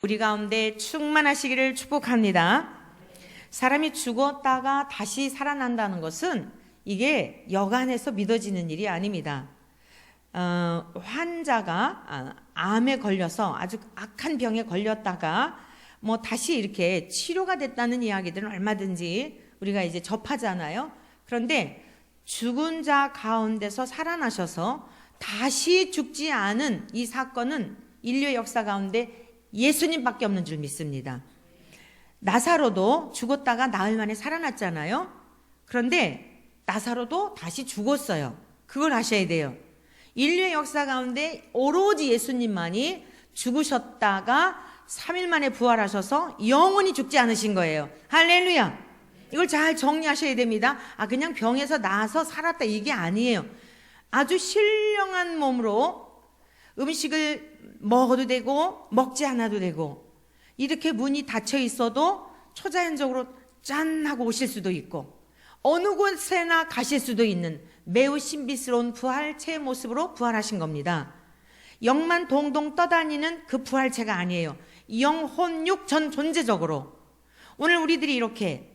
우리 가운데 충만하시기를 축복합니다. 사람이 죽었다가 다시 살아난다는 것은 이게 여간해서 믿어지는 일이 아닙니다. 환자가 암에 걸려서 아주 악한 병에 걸렸다가 다시 이렇게 치료가 됐다는 이야기들은 얼마든지 우리가 이제 접하잖아요. 그런데 죽은 자 가운데서 살아나셔서 다시 죽지 않은 이 사건은 인류의 역사 가운데 예수님밖에 없는 줄 믿습니다. 나사로도 죽었다가 나흘 만에 살아났잖아요. 그런데 나사로도 다시 죽었어요. 그걸 아셔야 돼요. 인류의 역사 가운데 오로지 예수님만이 죽으셨다가 3일 만에 부활하셔서 영원히 죽지 않으신 거예요. 할렐루야. 이걸 잘 정리하셔야 됩니다. 그냥 병에서 나아서 살았다 이게 아니에요. 아주 신령한 몸으로 음식을 먹어도 되고 먹지 않아도 되고 이렇게 문이 닫혀 있어도 초자연적으로 짠 하고 오실 수도 있고 어느 곳에나 가실 수도 있는 매우 신비스러운 부활체의 모습으로 부활하신 겁니다. 영만 동동 떠다니는 그 부활체가 아니에요. 영혼 육 전 존재적으로 오늘 우리들이 이렇게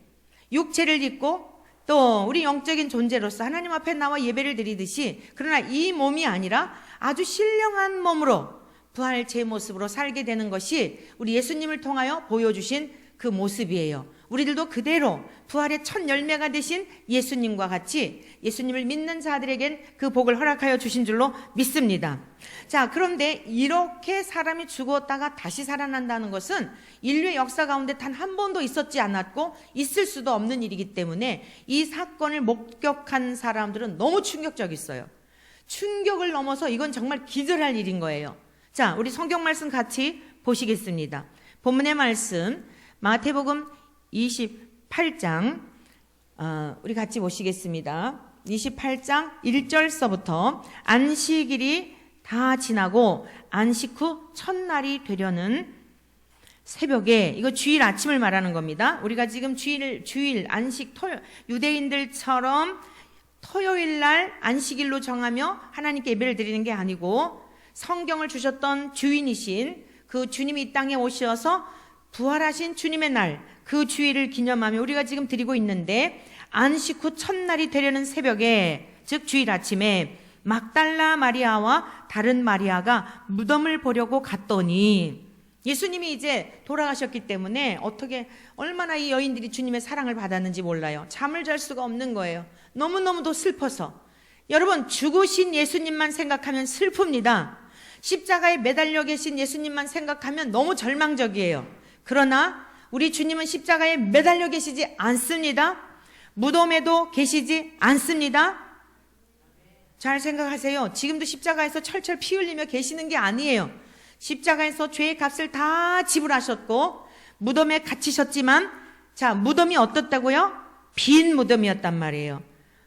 육체를 입고 또 우리 영적인 존재로서 하나님 앞에 나와 예배를 드리듯이 그러나 이 몸이 아니라 아주 신령한 몸으로 부활체의 모습으로 살게 되는 것이 우리 예수님을 통하여 보여주신 그 모습이에요. 우리들도 그대로 부활의 첫 열매가 되신 예수님과 같이 예수님을 믿는 자들에겐 그 복을 허락하여 주신 줄로 믿습니다. 자, 그런데 이렇게 사람이 죽었다가 다시 살아난다는 것은 인류의 역사 가운데 단 한 번도 있었지 않았고 있을 수도 없는 일이기 때문에 이 사건을 목격한 사람들은 너무 충격적이었어요. 충격을 넘어서 이건 정말 기절할 일인 거예요. 자, 우리 성경 말씀 같이 보시겠습니다. 본문의 말씀 마태복음 28장 우리 같이 보시겠습니다. 28장 1절서부터 안식일이 다 지나고 안식 후 첫날이 되려는 새벽에, 이거 주일 아침을 말하는 겁니다. 우리가 지금 주일 안식 유대인들처럼 토요일 날 안식일로 정하며 하나님께 예배를 드리는 게 아니고 성경을 주셨던 주인이신 그 주님이 이 땅에 오셔서 부활하신 주님의 날, 그 주일을 기념하며 우리가 지금 드리고 있는데 안식 후 첫날이 되려는 새벽에, 즉 주일 아침에 막달라 마리아와 다른 마리아가 무덤을 보려고 갔더니 예수님이 이제 돌아가셨기 때문에 얼마나 이 여인들이 주님의 사랑을 받았는지 몰라요. 잠을 잘 수가 없는 거예요. 너무너무도 슬퍼서. 여러분, 죽으신 예수님만 생각하면 슬픕니다. 십자가에 매달려 계신 예수님만 생각하면 너무 절망적이에요. 그러나 우리 주님은 십자가에 매달려 계시지 않습니다. 무덤에도 계시지 않습니다. 잘 생각하세요. 지금도 십자가에서 철철 피 흘리며 계시는 게 아니에요. 십자가에서 죄의 값을 다 지불하셨고 무덤에 갇히셨지만, 자, 무덤이 어떻다고요? 빈 무덤이었단 말이에요.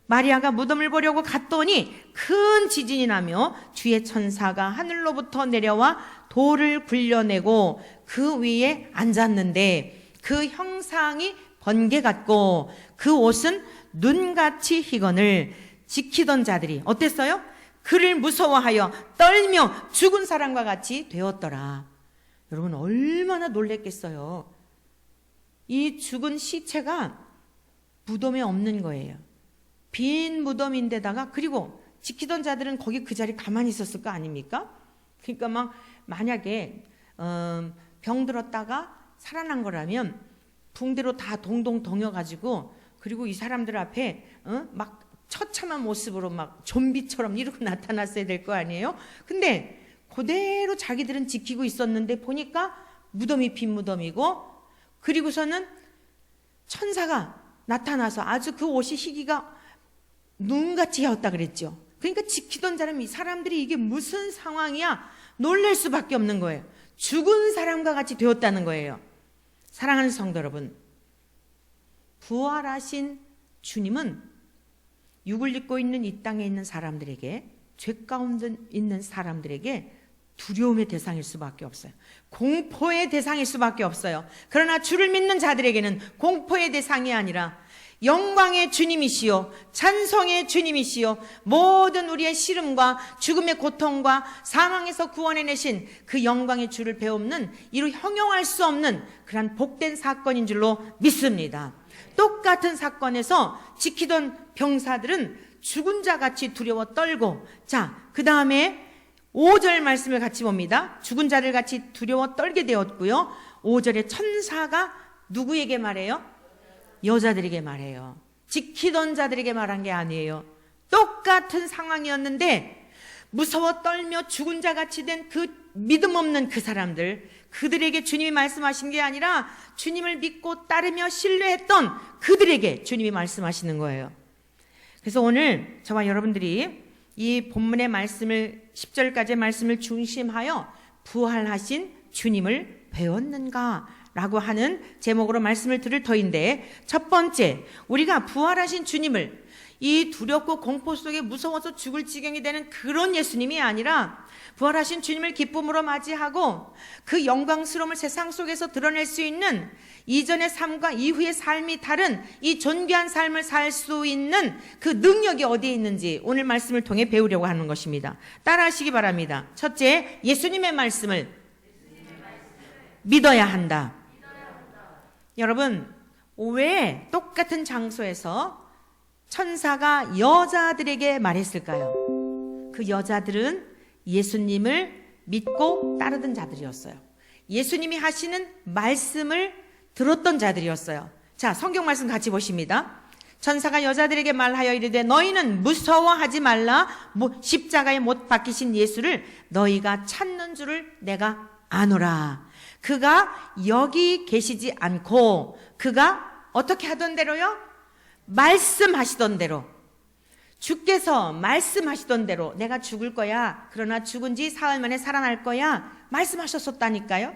마리아가 무덤을 보려고 갔더니 큰 지진이 나며 주의 천사가 하늘로부터 내려와 돌을 굴려내고 그 위에 앉았는데 그 형상이 번개 같고 그 옷은 눈같이 희건을 지키던 자들이 어땠어요? 그를 무서워하여 떨며 죽은 사람과 같이 되었더라. 여러분, 얼마나 놀랬겠어요. 이 죽은 시체가 무덤에 없는 거예요. 빈 무덤인데다가, 그리고 지키던 자들은 거기 그 자리에 가만히 있었을 거 아닙니까? 그러니까 만약에 병 들었다가 살아난 거라면 붕대로 다 동동 동여가지고, 그리고 이 사람들 앞에 막 처참한 모습으로 막 좀비처럼 이렇게 나타났어야 될 거 아니에요? 근데 그대로 자기들은 지키고 있었는데 보니까 무덤이 빈 무덤이고, 그리고서는 천사가 나타나서 아주 그 옷이 희기가 눈같이 휘었다 그랬죠. 그러니까 지키던 사람들이 이게 무슨 상황이야? 놀랄 수밖에 없는 거예요. 죽은 사람과 같이 되었다는 거예요. 사랑하는 성도 여러분, 부활하신 주님은 육을 입고 있는 이 땅에 있는 사람들에게, 죄 가운데 있는 사람들에게 두려움의 대상일 수밖에 없어요. 공포의 대상일 수밖에 없어요. 그러나 주를 믿는 자들에게는 공포의 대상이 아니라 영광의 주님이시요 찬송의 주님이시요 모든 우리의 시름과 죽음의 고통과 사망에서 구원해내신 그 영광의 주를 배움는 이루 형용할 수 없는 그런 복된 사건인 줄로 믿습니다. 똑같은 사건에서 지키던 병사들은 죽은 자같이 두려워 떨고, 자, 그 다음에 5절 말씀을 같이 봅니다. 죽은 자를 같이 두려워 떨게 되었고요. 5절에 천사가 누구에게 말해요? 여자들에게 말해요. 지키던 자들에게 말한 게 아니에요. 똑같은 상황이었는데 무서워 떨며 죽은 자같이 된 그 믿음 없는 그 사람들, 그들에게 주님이 말씀하신 게 아니라 주님을 믿고 따르며 신뢰했던 그들에게 주님이 말씀하시는 거예요. 그래서 오늘 저와 여러분들이 이 본문의 말씀을 10절까지의 말씀을 중심하여 부활하신 주님을 배웠는가 라고 하는 제목으로 말씀을 들을 터인데, 첫 번째, 우리가 부활하신 주님을 이 두렵고 공포 속에 무서워서 죽을 지경이 되는 그런 예수님이 아니라 부활하신 주님을 기쁨으로 맞이하고 그 영광스러움을 세상 속에서 드러낼 수 있는 이전의 삶과 이후의 삶이 다른 이 존귀한 삶을 살 수 있는 그 능력이 어디에 있는지 오늘 말씀을 통해 배우려고 하는 것입니다. 따라하시기 바랍니다. 첫째, 예수님의 말씀을 믿어야 한다. 여러분, 왜 똑같은 장소에서 천사가 여자들에게 말했을까요? 그 여자들은 예수님을 믿고 따르던 자들이었어요. 예수님이 하시는 말씀을 들었던 자들이었어요. 자, 성경 말씀 같이 보십니다. 천사가 여자들에게 말하여 이르되 너희는 무서워하지 말라. 십자가에 못 박히신 예수를 너희가 찾는 줄을 내가 아노라. 그가 여기 계시지 않고 그가 어떻게 하던 대로요? 말씀하시던 대로, 주께서 말씀하시던 대로 내가 죽을 거야, 그러나 죽은 지 사흘 만에 살아날 거야 말씀하셨었다니까요.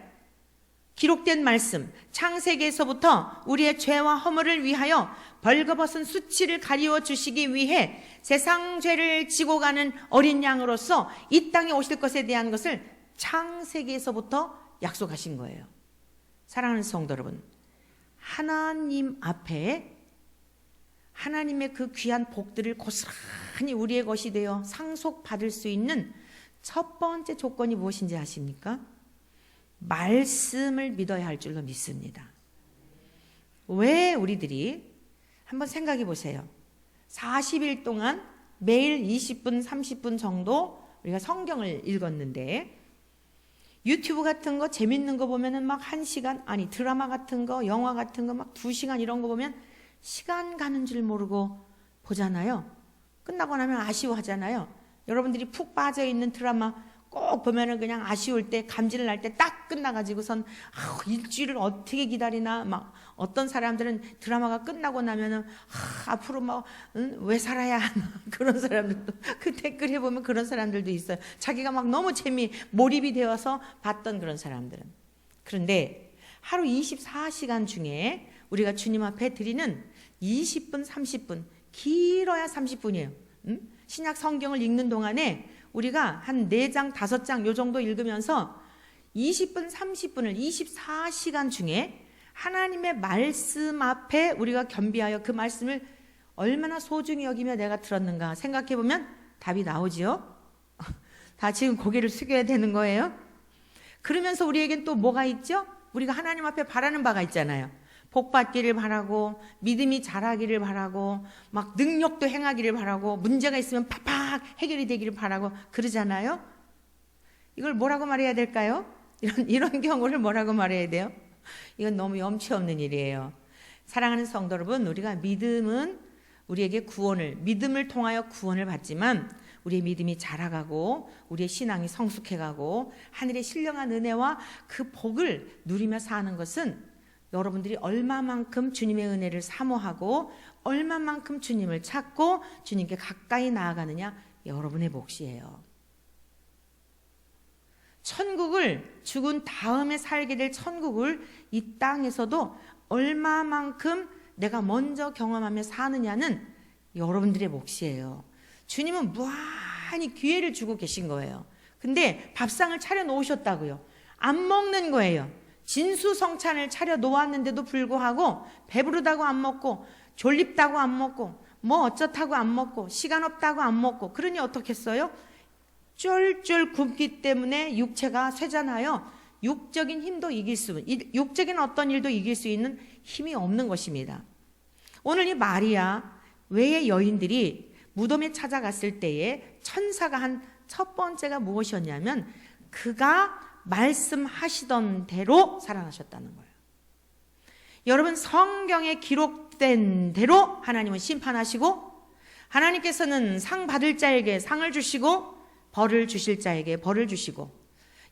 기록된 말씀, 창세기에서부터 우리의 죄와 허물을 위하여 벌거벗은 수치를 가리워 주시기 위해 세상 죄를 지고 가는 어린 양으로서 이 땅에 오실 것에 대한 것을 창세기에서부터 약속하신 거예요. 사랑하는 성도 여러분, 하나님 앞에 하나님의 그 귀한 복들을 고스란히 우리의 것이 되어 상속받을 수 있는 첫 번째 조건이 무엇인지 아십니까? 말씀을 믿어야 할 줄로 믿습니다. 왜 우리들이 한번 생각해 보세요. 40일 동안 매일 20분, 30분 정도 우리가 성경을 읽었는데 유튜브 같은 거 재밌는 거 보면은 막 1시간, 아니 드라마 같은 거, 영화 같은 거 막 2시간 이런 거 보면 시간 가는 줄 모르고 보잖아요. 끝나고 나면 아쉬워하잖아요. 여러분들이 푹 빠져있는 드라마 꼭 보면은 그냥 아쉬울 때, 감질 날 때 딱 끝나가지고선 일주일을 어떻게 기다리나. 막 어떤 사람들은 드라마가 끝나고 나면은 앞으로 막 왜 살아야 하나 그런 사람들도 그 댓글에 보면 그런 사람들도 있어요. 자기가 막 너무 몰입이 되어서 봤던 그런 사람들은. 그런데 하루 24시간 중에 우리가 주님 앞에 드리는 20분, 30분, 길어야 30분이에요. 신약 성경을 읽는 동안에 우리가 한 4장, 5장 요 정도 읽으면서 20분, 30분을 24시간 중에 하나님의 말씀 앞에 우리가 겸비하여 그 말씀을 얼마나 소중히 여기며 내가 들었는가 생각해 보면 답이 나오지요. 다 지금 고개를 숙여야 되는 거예요. 그러면서 우리에겐 또 뭐가 있죠? 우리가 하나님 앞에 바라는 바가 있잖아요. 복 받기를 바라고, 믿음이 자라기를 바라고, 막 능력도 행하기를 바라고, 문제가 있으면 팍팍 해결이 되기를 바라고 그러잖아요. 이걸 뭐라고 말해야 될까요? 이런 경우를 뭐라고 말해야 돼요? 이건 너무 염치 없는 일이에요. 사랑하는 성도 여러분, 우리가 믿음은 우리에게 믿음을 통하여 구원을 받지만 우리의 믿음이 자라가고 우리의 신앙이 성숙해가고 하늘의 신령한 은혜와 그 복을 누리며 사는 것은 여러분들이 얼마만큼 주님의 은혜를 사모하고 얼마만큼 주님을 찾고 주님께 가까이 나아가느냐, 여러분의 몫이에요. 천국을, 죽은 다음에 살게 될 천국을 이 땅에서도 얼마만큼 내가 먼저 경험하며 사느냐는 여러분들의 몫이에요. 주님은 무한히 기회를 주고 계신 거예요. 근데 밥상을 차려 놓으셨다고요. 안 먹는 거예요. 진수성찬을 차려 놓았는데도 불구하고 배부르다고 안 먹고 졸립다고 안 먹고 뭐 어쩌다고 안 먹고 시간 없다고 안 먹고 그러니 어떻겠어요? 쫄쫄 굶기 때문에 육체가 쇠잖아요. 육적인 힘도 육적인 어떤 일도 이길 수 있는 힘이 없는 것입니다. 오늘 이 마리아 외의 여인들이 무덤에 찾아갔을 때에 천사가 한 첫 번째가 무엇이었냐면 그가 말씀하시던 대로 살아나셨다는 거예요. 여러분, 성경에 기록된 대로 하나님은 심판하시고 하나님께서는 상 받을 자에게 상을 주시고 벌을 주실 자에게 벌을 주시고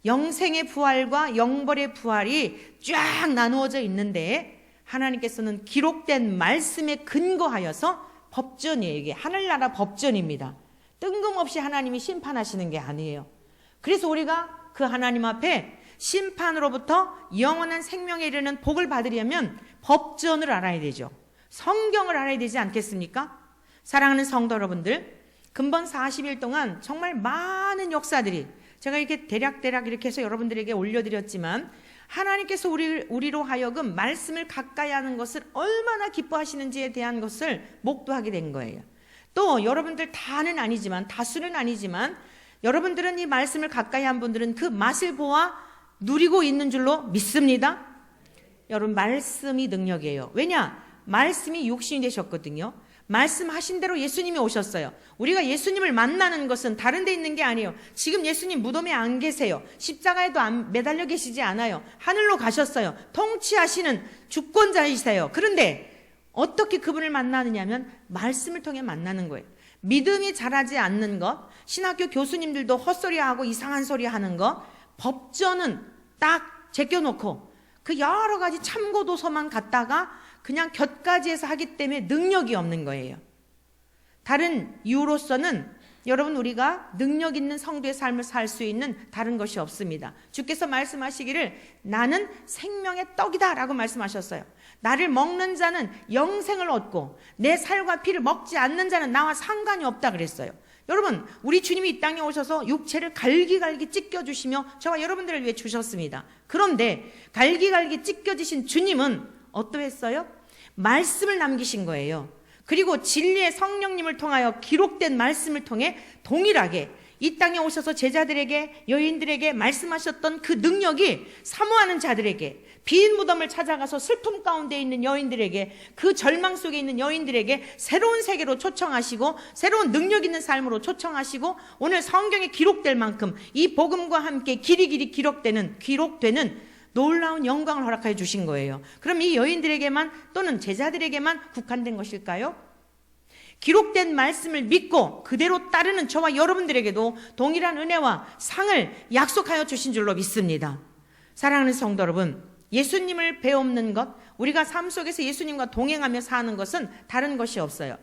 영생의 부활과 영벌의 부활이 쫙 나누어져 있는데 하나님께서는 기록된 말씀에 근거하여서 법전이에요. 이게 하늘나라 법전입니다. 뜬금없이 하나님이 심판하시는 게 아니에요. 그래서 우리가 그 하나님 앞에 심판으로부터 영원한 생명에 이르는 복을 받으려면 법전을 알아야 되죠. 성경을 알아야 되지 않겠습니까? 사랑하는 성도 여러분들, 근본 40일 동안 정말 많은 역사들이 제가 이렇게 대략 이렇게 해서 여러분들에게 올려드렸지만 하나님께서 우리로 하여금 말씀을 가까이 하는 것을 얼마나 기뻐하시는지에 대한 것을 목도하게 된 거예요. 또 여러분들 다수는 아니지만 여러분들은 이 말씀을 가까이 한 분들은 그 맛을 보아 누리고 있는 줄로 믿습니다. 여러분, 말씀이 능력이에요. 왜냐? 말씀이 육신이 되셨거든요. 말씀하신 대로 예수님이 오셨어요. 우리가 예수님을 만나는 것은 다른 데 있는 게 아니에요. 지금 예수님 무덤에 안 계세요. 십자가에도 안 매달려 계시지 않아요. 하늘로 가셨어요. 통치하시는 주권자이세요. 그런데 어떻게 그분을 만나느냐면 말씀을 통해 만나는 거예요. 믿음이 자라지 않는 것, 신학교 교수님들도 헛소리하고 이상한 소리 하는 것, 법전은 딱 제껴놓고 그 여러 가지 참고도서만 갖다가 그냥 곁가지에서 하기 때문에 능력이 없는 거예요. 다른 이유로서는 여러분, 우리가 능력 있는 성도의 삶을 살 수 있는 다른 것이 없습니다. 주께서 말씀하시기를 나는 생명의 떡이다 라고 말씀하셨어요. 나를 먹는 자는 영생을 얻고 내 살과 피를 먹지 않는 자는 나와 상관이 없다 그랬어요. 여러분, 우리 주님이 이 땅에 오셔서 육체를 갈기갈기 찢겨주시며 저와 여러분들을 위해 주셨습니다. 그런데 갈기갈기 찢겨지신 주님은 어떠했어요? 말씀을 남기신 거예요. 그리고 진리의 성령님을 통하여 기록된 말씀을 통해 동일하게 이 땅에 오셔서 제자들에게, 여인들에게 말씀하셨던 그 능력이 사모하는 자들에게, 빈 무덤을 찾아가서 슬픔 가운데 있는 여인들에게, 그 절망 속에 있는 여인들에게 새로운 세계로 초청하시고 새로운 능력 있는 삶으로 초청하시고 오늘 성경에 기록될 만큼 이 복음과 함께 길이길이 기록되는 놀라운 영광을 허락하여 주신 거예요. 그럼 이 여인들에게만 또는 제자들에게만 국한된 것일까요? 기록된 말씀을 믿고 그대로 따르는 저와 여러분들에게도 동일한 은혜와 상을 약속하여 주신 줄로 믿습니다. 사랑하는 성도 여러분, 예수님을 배움는 것, 우리가 삶 속에서 예수님과 동행하며 사는 것은 다른 것이 없어요.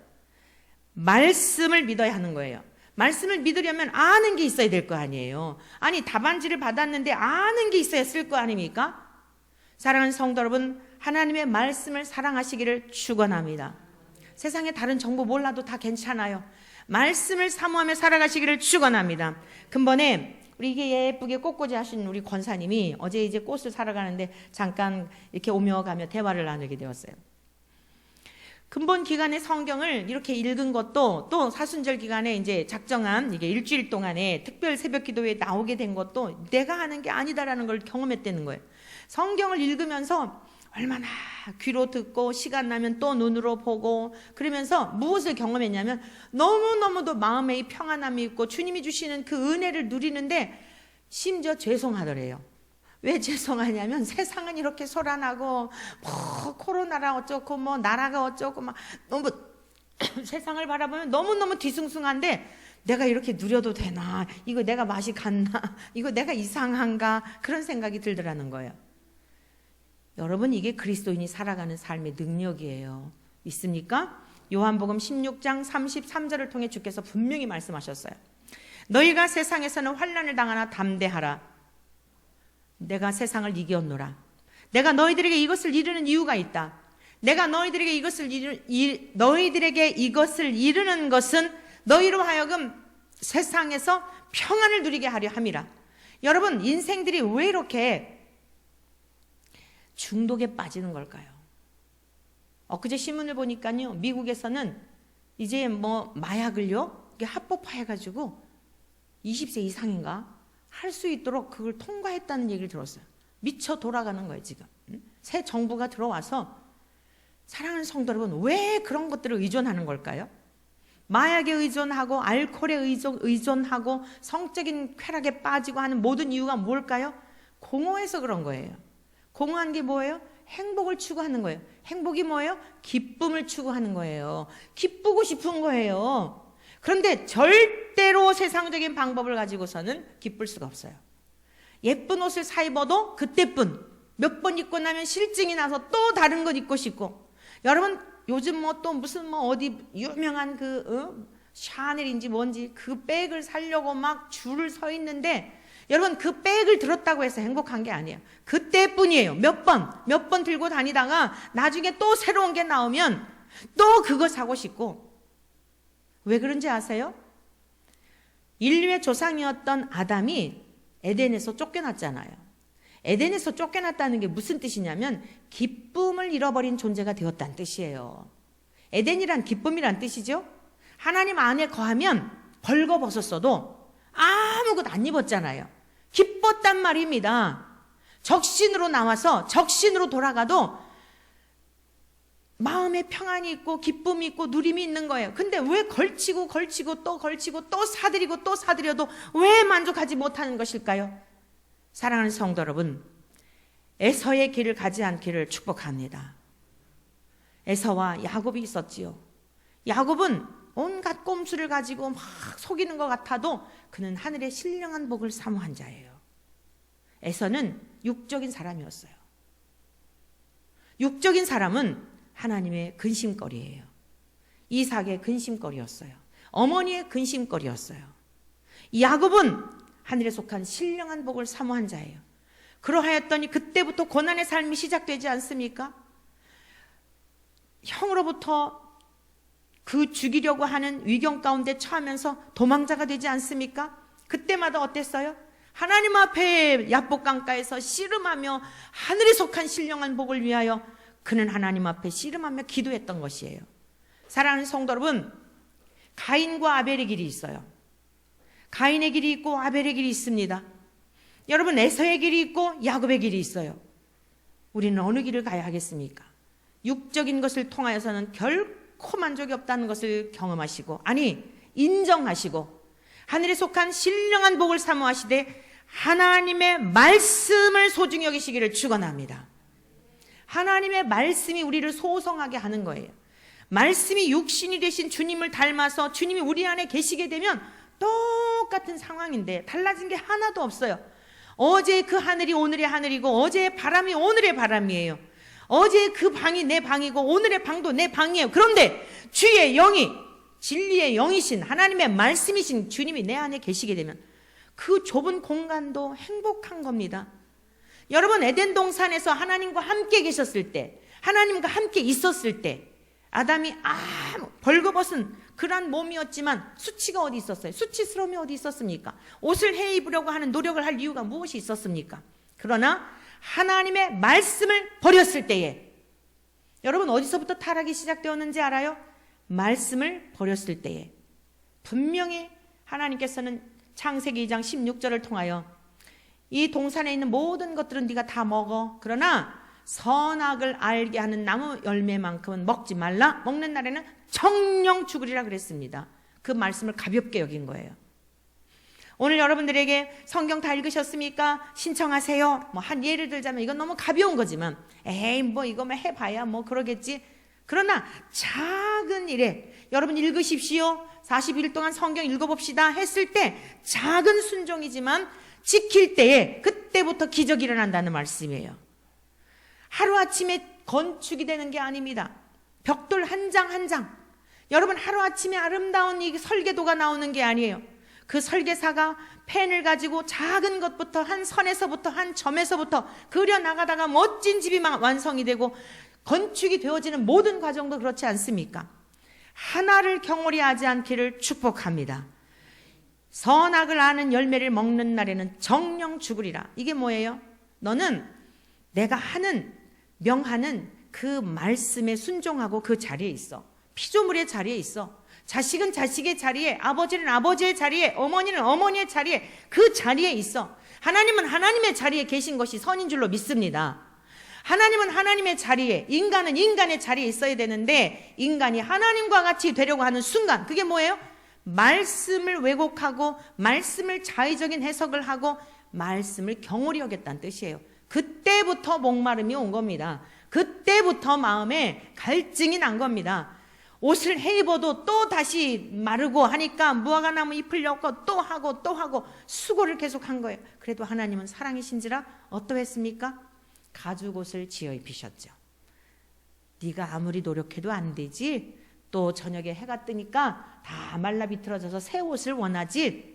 말씀을 믿어야 하는 거예요. 말씀을 믿으려면 아는 게 있어야 될 거 아니에요. 아니, 답안지를 받았는데 아는 게 있어야 쓸 거 아닙니까? 사랑하는 성도 여러분, 하나님의 말씀을 사랑하시기를 축원합니다. 세상에 다른 정보 몰라도 다 괜찮아요. 말씀을 사모하며 살아가시기를 축원합니다. 근본에 우리 이게 예쁘게 꽃꽂이 하신 우리 권사님이 어제 이제 꽃을 사러 가는데 잠깐 이렇게 오며 가며 대화를 나누게 되었어요. 근본 기간에 성경을 이렇게 읽은 것도, 또 사순절 기간에 이제 작정한 이게 일주일 동안에 특별 새벽 기도에 나오게 된 것도 내가 하는 게 아니다라는 걸 경험했다는 거예요. 성경을 읽으면서 얼마나 귀로 듣고 시간 나면 또 눈으로 보고 그러면서 무엇을 경험했냐면 너무너무도 마음에 이 평안함이 있고 주님이 주시는 그 은혜를 누리는데 심지어 죄송하더래요. 왜 죄송하냐면 세상은 이렇게 소란하고 뭐 코로나라 어쩌고 뭐 나라가 어쩌고 막 너무 세상을 바라보면 너무너무 뒤숭숭한데 내가 이렇게 누려도 되나? 이거 내가 맛이 갔나? 이거 내가 이상한가? 그런 생각이 들더라는 거예요. 여러분, 이게 그리스도인이 살아가는 삶의 능력이에요. 믿습니까? 요한복음 16장 33절을 통해 주께서 분명히 말씀하셨어요. 너희가 세상에서는 환난을 당하나 담대하라. 내가 세상을 이겼노라. 내가 너희들에게 이것을 이루는 이유가 있다. 내가 너희들에게 이것을 이루는 것은 너희로 하여금 세상에서 평안을 누리게 하려 함이라. 여러분, 인생들이 왜 이렇게 중독에 빠지는 걸까요? 엊그제 신문을 보니까요, 미국에서는 이제 뭐 마약을요 이게 합법화해가지고 20세 이상인가 할 수 있도록 그걸 통과했다는 얘기를 들었어요. 미쳐 돌아가는 거예요 지금. 새 정부가 들어와서. 사랑하는 성도 여러분, 왜 그런 것들을 의존하는 걸까요? 마약에 의존하고 알코올에 의존하고 성적인 쾌락에 빠지고 하는 모든 이유가 뭘까요? 공허해서 그런 거예요. 공허한 게 뭐예요? 행복을 추구하는 거예요. 행복이 뭐예요? 기쁨을 추구하는 거예요. 기쁘고 싶은 거예요. 그런데 절대로 세상적인 방법을 가지고서는 기쁠 수가 없어요. 예쁜 옷을 사 입어도 그때뿐, 몇 번 입고 나면 실증이 나서 또 다른 것 입고 싶고. 여러분 요즘 뭐 또 무슨 뭐 어디 유명한 샤넬인지 뭔지 그 백을 사려고 막 줄을 서 있는데, 여러분 그 백을 들었다고 해서 행복한 게 아니에요. 그때뿐이에요. 몇 번 들고 다니다가 나중에 또 새로운 게 나오면 또 그거 사고 싶고. 왜 그런지 아세요? 인류의 조상이었던 아담이 에덴에서 쫓겨났잖아요. 에덴에서 쫓겨났다는 게 무슨 뜻이냐면 기쁨을 잃어버린 존재가 되었다는 뜻이에요. 에덴이란 기쁨이란 뜻이죠. 하나님 안에 거하면 벌거벗었어도 아무것도 안 입었잖아요. 기뻤단 말입니다. 적신으로 나와서 적신으로 돌아가도 마음에 평안이 있고 기쁨이 있고 누림이 있는 거예요. 근데 왜 걸치고 또 사들이고 또 사들여도 왜 만족하지 못하는 것일까요? 사랑하는 성도 여러분, 에서의 길을 가지 않기를 축복합니다. 에서와 야곱이 있었지요. 야곱은 온갖 꼼수를 가지고 막 속이는 것 같아도 그는 하늘의 신령한 복을 사모한 자예요. 에서는 육적인 사람이었어요. 육적인 사람은 하나님의 근심거리예요. 이삭의 근심거리였어요. 어머니의 근심거리였어요. 야곱은 하늘에 속한 신령한 복을 사모한 자예요. 그러하였더니 그때부터 고난의 삶이 시작되지 않습니까? 형으로부터 그 죽이려고 하는 위경 가운데 처하면서 도망자가 되지 않습니까? 그때마다 어땠어요? 하나님 앞에 야복강가에서 씨름하며 하늘에 속한 신령한 복을 위하여 그는 하나님 앞에 씨름하며 기도했던 것이에요. 사랑하는 성도 여러분, 가인과 아벨의 길이 있어요. 가인의 길이 있고 아벨의 길이 있습니다. 여러분, 에서의 길이 있고 야곱의 길이 있어요. 우리는 어느 길을 가야 하겠습니까? 육적인 것을 통하여서는 결코 만족이 없다는 것을 경험하시고, 아니 인정하시고 하늘에 속한 신령한 복을 사모하시되 하나님의 말씀을 소중히 여기시기를 축원합니다. 하나님의 말씀이 우리를 소성하게 하는 거예요. 말씀이 육신이 되신 주님을 닮아서 주님이 우리 안에 계시게 되면 똑같은 상황인데 달라진 게 하나도 없어요. 어제 그 하늘이 오늘의 하늘이고 어제의 바람이 오늘의 바람이에요. 어제의 그 방이 내 방이고 오늘의 방도 내 방이에요. 그런데 주의 영이, 진리의 영이신 하나님의 말씀이신 주님이 내 안에 계시게 되면 그 좁은 공간도 행복한 겁니다. 여러분, 에덴 동산에서 하나님과 함께 계셨을 때, 하나님과 함께 있었을 때 아담이 벌거벗은 그런 몸이었지만 수치가 어디 있었어요? 수치스러움이 어디 있었습니까? 옷을 해 입으려고 하는 노력을 할 이유가 무엇이 있었습니까? 그러나 하나님의 말씀을 버렸을 때에, 여러분 어디서부터 타락이 시작되었는지 알아요? 말씀을 버렸을 때에. 분명히 하나님께서는 창세기 2장 16절을 통하여 이 동산에 있는 모든 것들은 네가 다 먹어. 그러나 선악을 알게 하는 나무 열매만큼은 먹지 말라. 먹는 날에는 정령 죽으리라 그랬습니다. 그 말씀을 가볍게 여긴 거예요. 오늘 여러분들에게 성경 다 읽으셨습니까? 신청하세요. 뭐 한 예를 들자면 이건 너무 가벼운 거지만 에이 뭐 이거만 해봐야 뭐 그러겠지. 그러나 작은 일에 여러분 읽으십시오. 40일 동안 성경 읽어봅시다 했을 때 작은 순종이지만 지킬 때에 그때부터 기적이 일어난다는 말씀이에요. 하루아침에 건축이 되는 게 아닙니다. 벽돌 한 장 한 장. 여러분 하루아침에 아름다운 이 설계도가 나오는 게 아니에요. 그 설계사가 펜을 가지고 작은 것부터 한 선에서부터 한 점에서부터 그려나가다가 멋진 집이 완성이 되고 건축이 되어지는 모든 과정도 그렇지 않습니까? 하나를 경홀히 하지 않기를 축복합니다. 선악을 아는 열매를 먹는 날에는 정령 죽으리라. 이게 뭐예요? 너는 내가 하는 명하는 그 말씀에 순종하고 그 자리에 있어. 피조물의 자리에 있어. 자식은 자식의 자리에, 아버지는 아버지의 자리에, 어머니는 어머니의 자리에, 그 자리에 있어. 하나님은 하나님의 자리에 계신 것이 선인 줄로 믿습니다. 하나님은 하나님의 자리에, 인간은 인간의 자리에 있어야 되는데, 인간이 하나님과 같이 되려고 하는 순간, 그게 뭐예요? 말씀을 왜곡하고 말씀을 자의적인 해석을 하고 말씀을 경홀히 여겼다는 뜻이에요. 그때부터 목마름이 온 겁니다. 그때부터 마음에 갈증이 난 겁니다. 옷을 해 입어도 또 다시 마르고 하니까 무화과나무 잎을 엮고 또 하고 수고를 계속한 거예요. 그래도 하나님은 사랑이신지라 어떠했습니까? 가죽옷을 지어 입히셨죠. 네가 아무리 노력해도 안 되지. 또 저녁에 해가 뜨니까 다 말라 비틀어져서 새 옷을 원하지.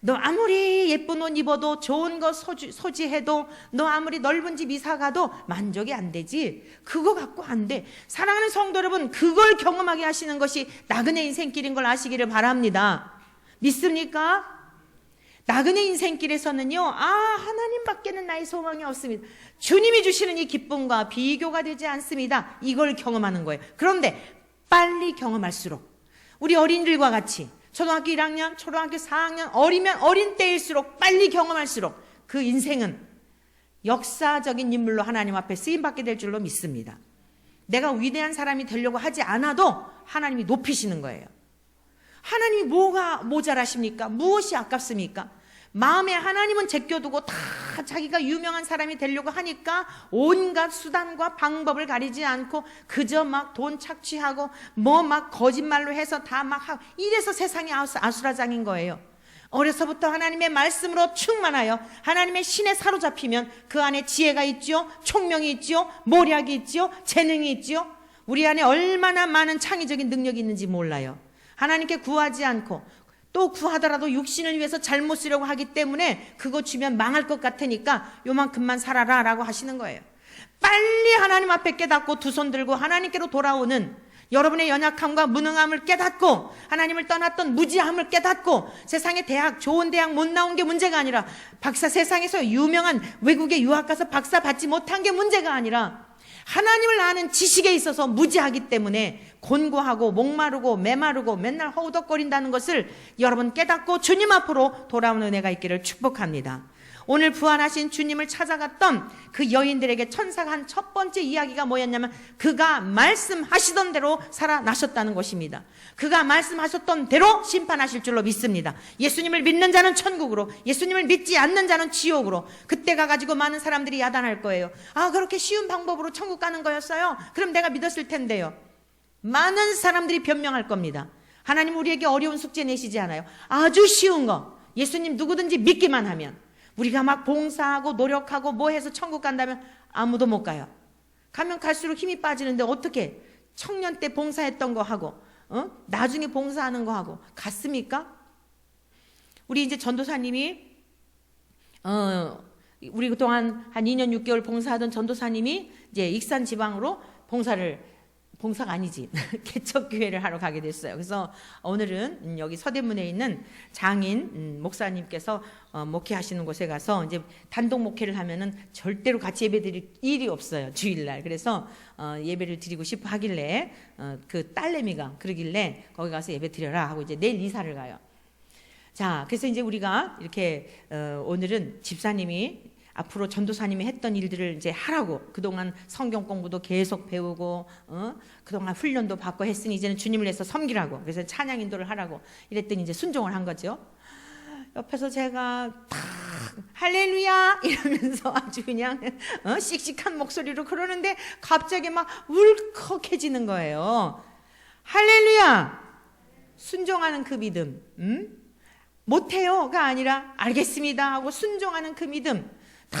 너 아무리 예쁜 옷 입어도 좋은 거 소지해도 너 아무리 넓은 집 이사 가도 만족이 안 되지. 그거 갖고 안 돼. 사랑하는 성도 여러분, 그걸 경험하게 하시는 것이 나그네 인생길인 걸 아시기를 바랍니다. 믿습니까? 나그네 인생길에서는요, 하나님밖에는 나의 소망이 없습니다. 주님이 주시는 이 기쁨과 비교가 되지 않습니다. 이걸 경험하는 거예요. 그런데 빨리 경험할수록 우리 어린이들과 같이 초등학교 1학년, 초등학교 4학년 어리면 어린 때일수록 빨리 경험할수록 그 인생은 역사적인 인물로 하나님 앞에 쓰임받게 될 줄로 믿습니다. 내가 위대한 사람이 되려고 하지 않아도 하나님이 높이시는 거예요. 하나님이 뭐가 모자라십니까? 무엇이 아깝습니까? 마음에 하나님은 제껴두고 다 자기가 유명한 사람이 되려고 하니까 온갖 수단과 방법을 가리지 않고 그저 막 돈 착취하고 뭐 막 거짓말로 해서 다 막 하고 이래서 세상이 아수라장인 거예요. 어려서부터 하나님의 말씀으로 충만하여 하나님의 신에 사로잡히면 그 안에 지혜가 있죠, 총명이 있죠, 모략이 있죠, 재능이 있죠. 우리 안에 얼마나 많은 창의적인 능력이 있는지 몰라요. 하나님께 구하지 않고 또 구하더라도 육신을 위해서 잘못 쓰려고 하기 때문에 그거 주면 망할 것 같으니까 요만큼만 살아라 라고 하시는 거예요. 빨리 하나님 앞에 깨닫고 두 손 들고 하나님께로 돌아오는 여러분의 연약함과 무능함을 깨닫고 하나님을 떠났던 무지함을 깨닫고 세상에 좋은 대학 못 나온 게 문제가 아니라 세상에서 유명한 외국에 유학 가서 박사 받지 못한 게 문제가 아니라 하나님을 아는 지식에 있어서 무지하기 때문에 곤고하고 목마르고 메마르고 맨날 허우덕거린다는 것을 여러분 깨닫고 주님 앞으로 돌아오는 은혜가 있기를 축복합니다. 오늘 부활하신 주님을 찾아갔던 그 여인들에게 천사가 한 첫 번째 이야기가 뭐였냐면 그가 말씀하시던 대로 살아나셨다는 것입니다. 그가 말씀하셨던 대로 심판하실 줄로 믿습니다. 예수님을 믿는 자는 천국으로, 예수님을 믿지 않는 자는 지옥으로. 그때 가가지고 많은 사람들이 야단할 거예요. 그렇게 쉬운 방법으로 천국 가는 거였어요? 그럼 내가 믿었을 텐데요. 많은 사람들이 변명할 겁니다. 하나님 우리에게 어려운 숙제 내시지 않아요. 아주 쉬운 거, 예수님 누구든지 믿기만 하면. 우리가 막 봉사하고 노력하고 뭐 해서 천국 간다면 아무도 못 가요. 가면 갈수록 힘이 빠지는데 어떻게 청년 때 봉사했던 거 하고 나중에 봉사하는 거 하고 같습니까? 우리 이제 전도사님이 우리 그동안 한 2년 6개월 봉사하던 전도사님이 이제 익산 지방으로 봉사가 아니지 개척교회를 하러 가게 됐어요. 그래서 오늘은 여기 서대문에 있는 장인 목사님께서 목회하시는 곳에 가서 이제 단독 목회를 하면은 절대로 같이 예배 드릴 일이 없어요, 주일날. 그래서 예배를 드리고 싶어 하길래 그 딸내미가 그러길래 거기 가서 예배 드려라 하고 이제 내일 이사를 가요. 자, 그래서 이제 우리가 이렇게 오늘은 집사님이 앞으로 전도사님이 했던 일들을 이제 하라고, 그동안 성경 공부도 계속 배우고 그동안 훈련도 받고 했으니 이제는 주님을 위해서 섬기라고, 그래서 찬양 인도를 하라고 이랬더니 이제 순종을 한 거죠. 옆에서 제가 탁 할렐루야 이러면서 아주 그냥 씩씩한 목소리로 그러는데 갑자기 막 울컥해지는 거예요. 할렐루야! 순종하는 그 믿음, 못해요가 아니라 알겠습니다 하고 순종하는 그 믿음. 다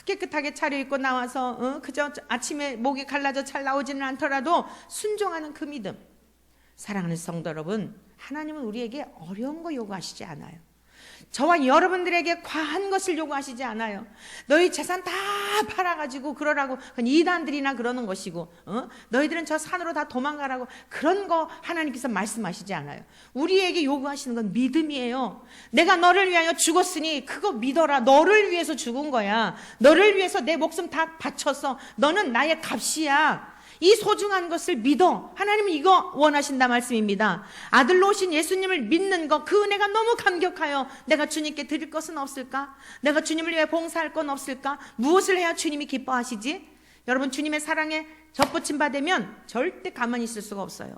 깨끗하게 차려입고 나와서 그저 아침에 목이 갈라져 잘 나오지는 않더라도 순종하는 그 믿음. 사랑하는 성도 여러분, 하나님은 우리에게 어려운 거 요구하시지 않아요. 저와 여러분들에게 과한 것을 요구하시지 않아요. 너희 재산 다 팔아가지고 그러라고, 그건 이단들이나 그러는 것이고, 너희들은 저 산으로 다 도망가라고 그런 거 하나님께서 말씀하시지 않아요. 우리에게 요구하시는 건 믿음이에요. 내가 너를 위하여 죽었으니 그거 믿어라. 너를 위해서 죽은 거야. 너를 위해서 내 목숨 다 바쳐서 너는 나의 값이야. 이 소중한 것을 믿어. 하나님은 이거 원하신다 말씀입니다. 아들로 오신 예수님을 믿는 것, 그 은혜가 너무 감격하여 내가 주님께 드릴 것은 없을까? 내가 주님을 위해 봉사할 건 없을까? 무엇을 해야 주님이 기뻐하시지? 여러분, 주님의 사랑에 접붙임 받으면 절대 가만히 있을 수가 없어요.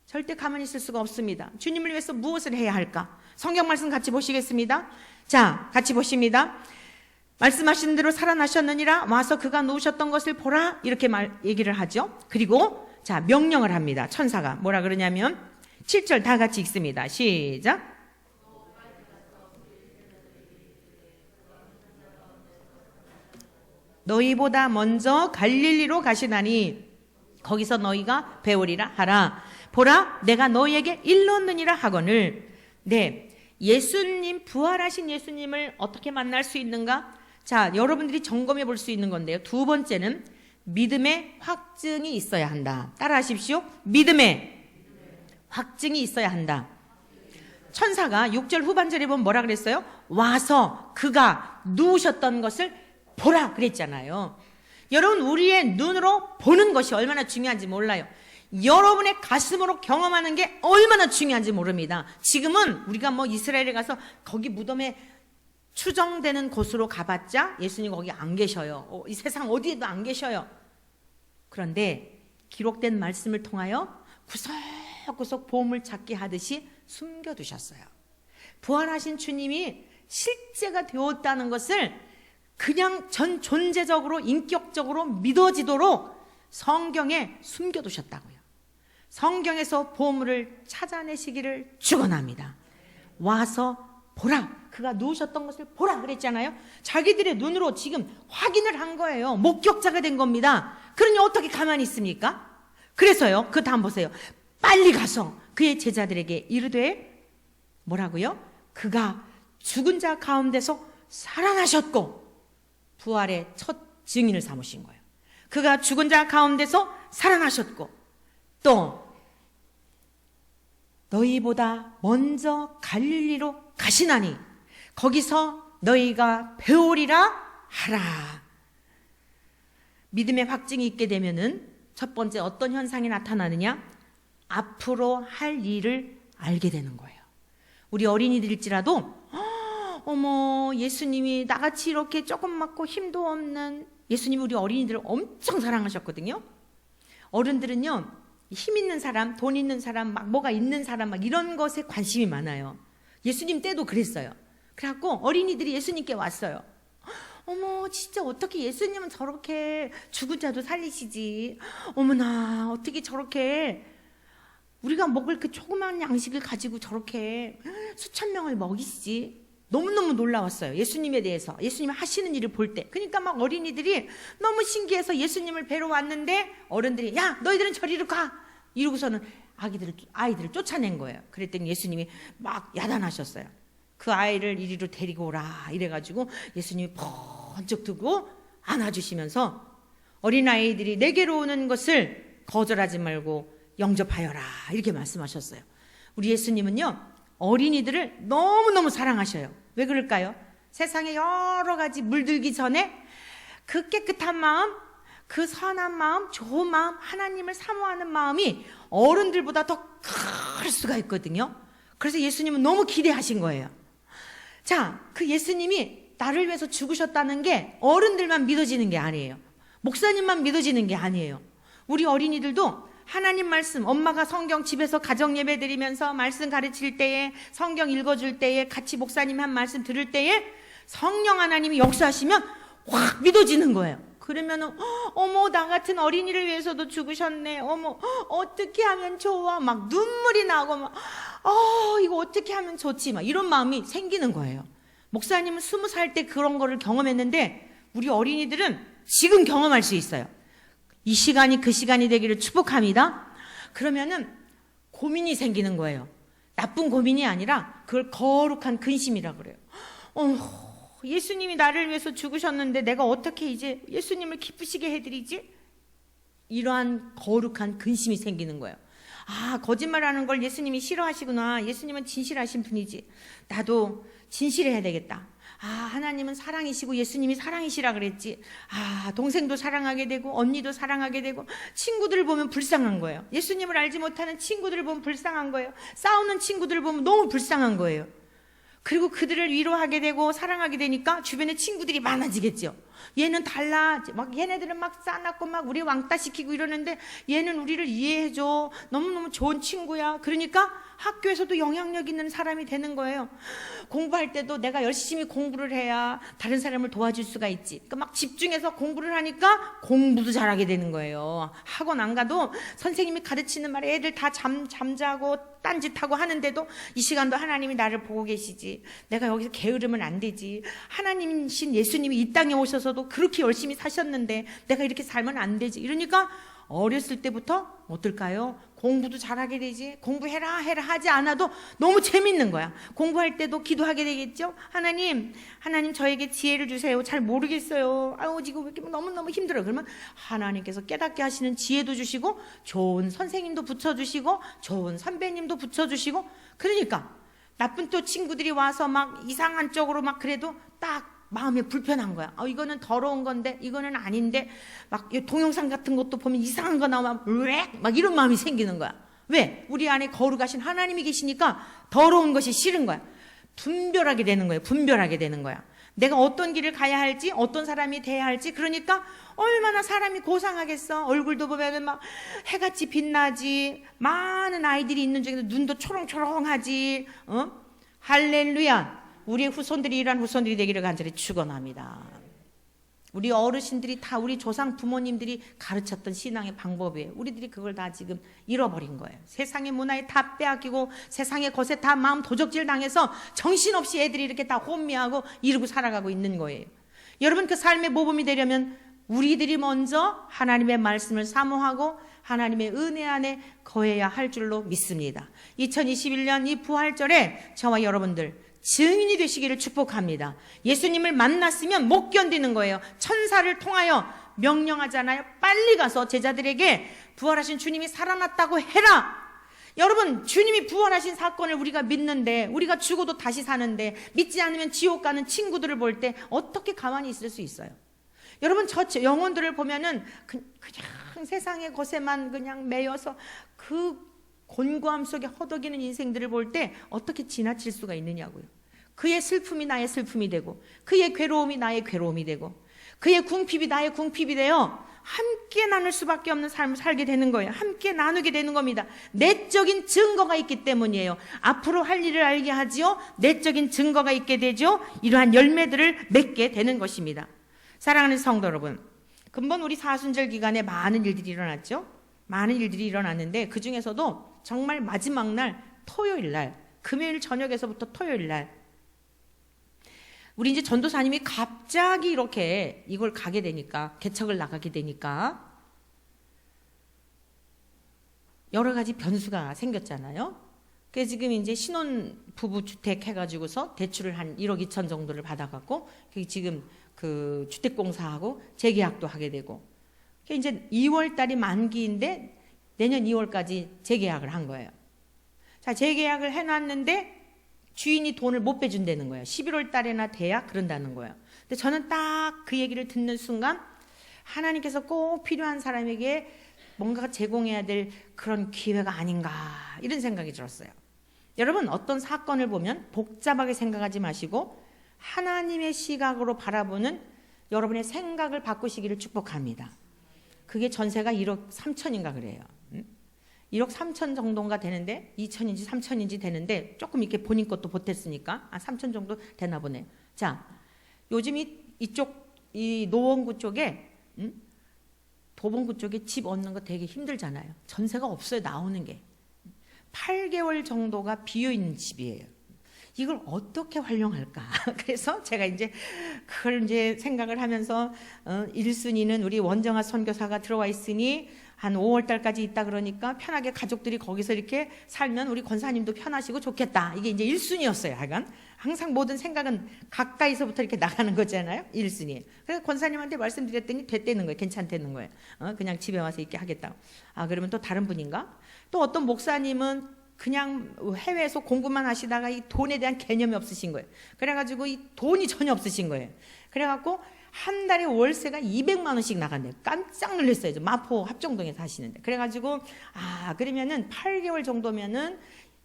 절대 가만히 있을 수가 없습니다. 주님을 위해서 무엇을 해야 할까? 성경 말씀 같이 보시겠습니다. 자, 같이 보십니다. 말씀하신 대로 살아나셨느니라. 와서 그가 누우셨던 것을 보라. 이렇게 얘기를 하죠. 그리고 자, 명령을 합니다. 천사가 뭐라 그러냐면 7절 다 같이 읽습니다. 시작. 너희보다 먼저 갈릴리로 가시나니 거기서 너희가 배우리라 하라. 보라, 내가 너희에게 일렀느니라 하거늘. 네, 예수님, 부활하신 예수님을 어떻게 만날 수 있는가? 자, 여러분들이 점검해 볼 수 있는 건데요. 두 번째는 믿음의 확증이 있어야 한다. 따라 하십시오. 믿음의 확증이 있어야 한다. 천사가 6절 후반절에 보면 뭐라 그랬어요? 와서 그가 누우셨던 것을 보라 그랬잖아요. 여러분, 우리의 눈으로 보는 것이 얼마나 중요한지 몰라요. 여러분의 가슴으로 경험하는 게 얼마나 중요한지 모릅니다. 지금은 우리가 뭐 이스라엘에 가서 거기 무덤에 추정되는 곳으로 가봤자 예수님 거기 안 계셔요. 이 세상 어디에도 안 계셔요. 그런데 기록된 말씀을 통하여 구석구석 보물 찾기 하듯이 숨겨두셨어요. 부활하신 주님이 실제가 되었다는 것을 그냥 전 존재적으로 인격적으로 믿어지도록 성경에 숨겨두셨다고요. 성경에서 보물을 찾아내시기를 축원합니다. 와서 보라, 그가 누우셨던 것을 보라 그랬잖아요. 자기들의 눈으로 지금 확인을 한 거예요. 목격자가 된 겁니다. 그러니 어떻게 가만히 있습니까? 그래서요, 그 다음 보세요. 빨리 가서 그의 제자들에게 이르되 뭐라고요? 그가 죽은 자 가운데서 살아나셨고 부활의 첫 증인을 삼으신 거예요. 그가 죽은 자 가운데서 살아나셨고 또 너희보다 먼저 갈릴리로 가시나니 거기서 너희가 배우리라 하라. 믿음의 확증이 있게 되면은 첫 번째 어떤 현상이 나타나느냐? 앞으로 할 일을 알게 되는 거예요. 우리 어린이들일지라도 어머, 예수님이 나같이 이렇게 조그맣고 힘도 없는 예수님이 우리 어린이들을 엄청 사랑하셨거든요. 어른들은요, 힘 있는 사람, 돈 있는 사람, 막 뭐가 있는 사람, 막 이런 것에 관심이 많아요. 예수님 때도 그랬어요. 그래갖고 어린이들이 예수님께 왔어요. 어머, 진짜 어떻게 예수님은 저렇게 죽은 자도 살리시지? 어머나, 어떻게 저렇게 우리가 먹을 그 조그만 양식을 가지고 저렇게 수천 명을 먹이시지? 너무너무 놀라웠어요. 예수님에 대해서. 예수님이 하시는 일을 볼 때. 그러니까 막 어린이들이 너무 신기해서 예수님을 뵈러 왔는데 어른들이 야, 너희들은 저리로 가! 이러고서는 아이들을 쫓아낸 거예요. 그랬더니 예수님이 막 야단하셨어요. 그 아이를 이리로 데리고 오라 이래가지고 예수님이 번쩍 들고 안아주시면서 어린아이들이 내게로 오는 것을 거절하지 말고 영접하여라 이렇게 말씀하셨어요. 우리 예수님은요, 어린이들을 너무너무 사랑하셔요. 왜 그럴까요? 세상에 여러 가지 물들기 전에 그 깨끗한 마음, 그 선한 마음, 좋은 마음, 하나님을 사모하는 마음이 어른들보다 더 클 수가 있거든요. 그래서 예수님은 너무 기대하신 거예요. 자, 그 예수님이 나를 위해서 죽으셨다는 게 어른들만 믿어지는 게 아니에요. 목사님만 믿어지는 게 아니에요. 우리 어린이들도 하나님 말씀, 엄마가 성경 집에서 가정 예배 드리면서 말씀 가르칠 때에, 성경 읽어줄 때에, 같이 목사님 한 말씀 들을 때에 성령 하나님이 역사하시면 확 믿어지는 거예요. 그러면은 어머, 나 같은 어린이를 위해서도 죽으셨네. 어머, 어떻게 하면 좋아? 막 눈물이 나고 막 이거 어떻게 하면 좋지? 막 이런 마음이 생기는 거예요. 목사님은 20살 때 그런 거를 경험했는데 우리 어린이들은 지금 경험할 수 있어요. 이 시간이 그 시간이 되기를 축복합니다. 그러면은 고민이 생기는 거예요. 나쁜 고민이 아니라 그걸 거룩한 근심이라 그래요. 예수님이 나를 위해서 죽으셨는데 내가 어떻게 이제 예수님을 기쁘시게 해드리지? 이러한 거룩한 근심이 생기는 거예요. 아, 거짓말하는 걸 예수님이 싫어하시구나. 예수님은 진실하신 분이지. 나도 진실해야 되겠다. 아, 하나님은 사랑이시고 예수님이 사랑이시라 그랬지. 아, 동생도 사랑하게 되고 언니도 사랑하게 되고 친구들을 보면 불쌍한 거예요. 예수님을 알지 못하는 친구들을 보면 불쌍한 거예요. 싸우는 친구들을 보면 너무 불쌍한 거예요. 그리고 그들을 위로하게 되고 사랑하게 되니까 주변에 친구들이 많아지겠죠. 얘는 달라. 막 얘네들은 막 싸놨고 막 우리 왕따 시키고 이러는데 얘는 우리를 이해해줘. 너무너무 좋은 친구야. 그러니까 학교에서도 영향력 있는 사람이 되는 거예요. 공부할 때도 내가 열심히 공부를 해야 다른 사람을 도와줄 수가 있지. 그러니까 막 집중해서 공부를 하니까 공부도 잘하게 되는 거예요. 학원 안 가도 선생님이 가르치는 말에 애들 다 잠자고 딴짓하고 하는데도 이 시간도 하나님이 나를 보고 계시지. 내가 여기서 게으르면 안 되지. 하나님이신 예수님이 이 땅에 오셔서도 그렇게 열심히 사셨는데 내가 이렇게 살면 안 되지. 이러니까 어렸을 때부터 어떨까요? 공부도 잘하게 되지. 공부해라 하지 않아도 너무 재밌는 거야. 공부할 때도 기도하게 되겠죠. 하나님 저에게 지혜를 주세요. 잘 모르겠어요. 아유, 지금 왜 이렇게 너무너무 힘들어. 그러면 하나님께서 깨닫게 하시는 지혜도 주시고 좋은 선생님도 붙여주시고 좋은 선배님도 붙여주시고, 그러니까 나쁜 또 친구들이 와서 막 이상한 쪽으로 막 그래도 딱 마음이 불편한 거야. 이거는 더러운 건데 이거는 아닌데 막 동영상 같은 것도 보면 이상한 거 나오면 막 이런 마음이 생기는 거야. 왜? 우리 안에 거룩하신 하나님이 계시니까 더러운 것이 싫은 거야. 분별하게 되는 거예요. 분별하게 되는 거야. 내가 어떤 길을 가야 할지, 어떤 사람이 돼야 할지. 그러니까 얼마나 사람이 고상하겠어. 얼굴도 보면은 막 해같이 빛나지. 많은 아이들이 있는 중에도 눈도 초롱초롱하지. 할렐루야. 우리의 후손들이 이러한 후손들이 되기를 간절히 축원합니다. 우리 어르신들이 다 우리 조상 부모님들이 가르쳤던 신앙의 방법이에요. 우리들이 그걸 다 지금 잃어버린 거예요. 세상의 문화에 다 빼앗기고 세상의 것에 다 마음 도적질 당해서 정신없이 애들이 이렇게 다 혼미하고 이러고 살아가고 있는 거예요. 여러분, 그 삶의 모범이 되려면 우리들이 먼저 하나님의 말씀을 사모하고 하나님의 은혜 안에 거해야 할 줄로 믿습니다. 2021년 이 부활절에 저와 여러분들 증인이 되시기를 축복합니다. 예수님을 만났으면 못 견디는 거예요. 천사를 통하여 명령하잖아요. 빨리 가서 제자들에게 부활하신 주님이 살아났다고 해라. 여러분, 주님이 부활하신 사건을 우리가 믿는데, 우리가 죽어도 다시 사는데 믿지 않으면 지옥 가는 친구들을 볼 때 어떻게 가만히 있을 수 있어요? 여러분, 저 영혼들을 보면은 그냥 세상의 것에만 그냥 매여서 그 곤고함 속에 허덕이는 인생들을 볼 때 어떻게 지나칠 수가 있느냐고요. 그의 슬픔이 나의 슬픔이 되고 그의 괴로움이 나의 괴로움이 되고 그의 궁핍이 나의 궁핍이 되어 함께 나눌 수밖에 없는 삶을 살게 되는 거예요. 함께 나누게 되는 겁니다. 내적인 증거가 있기 때문이에요. 앞으로 할 일을 알게 하지요. 내적인 증거가 있게 되죠. 이러한 열매들을 맺게 되는 것입니다. 사랑하는 성도 여러분, 근본 우리 사순절 기간에 많은 일들이 일어났죠. 많은 일들이 일어났는데 그 중에서도 정말 마지막 날 토요일 날, 금요일 저녁에서부터 토요일 날 우리 이제 전도사님이 갑자기 이렇게 이걸 가게 되니까, 개척을 나가게 되니까 여러 가지 변수가 생겼잖아요. 그래서 지금 이제 신혼부부 주택 해가지고서 대출을 한 1억 2천 정도를 받아갖고 지금 그 주택공사하고 재계약도 하게 되고, 이제 2월 달이 만기인데 내년 2월까지 재계약을 한 거예요. 자, 재계약을 해놨는데 주인이 돈을 못 빼준다는 거예요. 11월 달에나 돼야 그런다는 거예요. 근데 저는 딱 그 얘기를 듣는 순간 하나님께서 꼭 필요한 사람에게 뭔가 제공해야 될 그런 기회가 아닌가, 이런 생각이 들었어요. 여러분, 어떤 사건을 보면 복잡하게 생각하지 마시고 하나님의 시각으로 바라보는 여러분의 생각을 바꾸시기를 축복합니다. 그게 전세가 1억 3천인가 그래요. 1억 3천 정도인가 되는데 2천인지 3천인지 되는데 조금 이렇게 본인 것도 보탰으니까 3천 정도 되나 보네. 자, 요즘 이쪽 이 노원구 쪽에 도봉구 쪽에 집 얻는 거 되게 힘들잖아요. 전세가 없어요. 나오는 게 8개월 정도가 비어있는 집이에요. 이걸 어떻게 활용할까? 그래서 제가 이제 그걸 이제 생각을 하면서 1순위는 우리 원정아 선교사가 들어와 있으니 한 5월 달까지 있다 그러니까 편하게 가족들이 거기서 이렇게 살면 우리 권사님도 편하시고 좋겠다. 이게 이제 1순위였어요. 하여간 항상 모든 생각은 가까이서부터 이렇게 나가는 거잖아요. 1순위. 그래서 권사님한테 말씀드렸더니 됐다는 거예요. 괜찮다는 거예요. 그냥 집에 와서 이렇게 하겠다. 아, 그러면 또 다른 분인가? 또 어떤 목사님은 그냥 해외에서 공부만 하시다가 이 돈에 대한 개념이 없으신 거예요. 그래가지고 이 돈이 전혀 없으신 거예요. 그래갖고 한 달에 월세가 200만 원씩 나간대요. 깜짝 놀랐어요. 마포 합정동에 사시는데. 그래가지고 그러면은 8개월 정도면은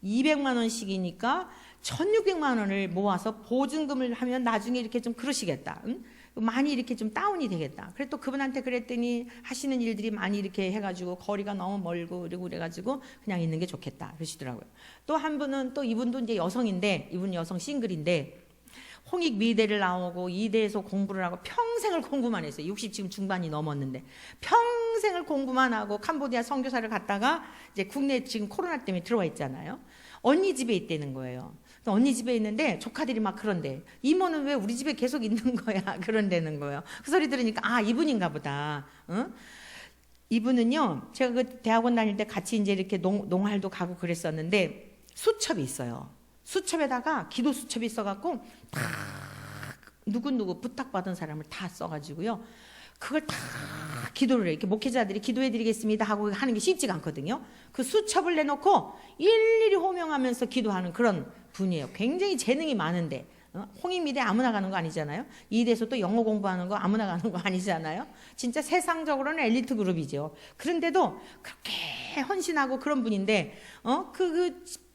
200만 원씩이니까 1,600만 원을 모아서 보증금을 하면 나중에 이렇게 좀 그러시겠다. 응? 많이 이렇게 좀 다운이 되겠다. 그래 또 그분한테 그랬더니 하시는 일들이 많이 이렇게 해가지고 거리가 너무 멀고 그래가지고 그냥 있는 게 좋겠다 그러시더라고요. 또 한 분은 또 이분도 이제 여성인데, 이분 여성 싱글인데 홍익 미대를 나오고 이대에서 공부를 하고 평생을 공부만 했어요. 60 지금 중반이 넘었는데 평생을 공부만 하고 캄보디아 선교사를 갔다가 이제 국내 지금 코로나 때문에 들어와 있잖아요. 언니 집에 있다는 거예요. 언니 집에 있는데 조카들이 막 그런데 이모는 왜 우리 집에 계속 있는 거야? 그런다는 거예요. 그 소리 들으니까 이분인가 보다. 응? 이분은요, 제가 그 대학원 다닐 때 같이 이제 이렇게 농활도 가고 그랬었는데 수첩이 있어요. 수첩에다가 기도 수첩이 있어갖고 다 누구 부탁받은 사람을 다 써가지고요. 그걸 다 기도를 해. 이렇게 목회자들이 기도해드리겠습니다 하고 하는 게 쉽지가 않거든요. 그 수첩을 내놓고 일일이 호명하면서 기도하는 그런 분이에요. 굉장히 재능이 많은데 홍익미대 아무나 가는 거 아니잖아요. 이대에서 또 영어 공부하는 거 아무나 가는 거 아니잖아요. 진짜 세상적으로는 엘리트 그룹이죠. 그런데도 그렇게 헌신하고 그런 분인데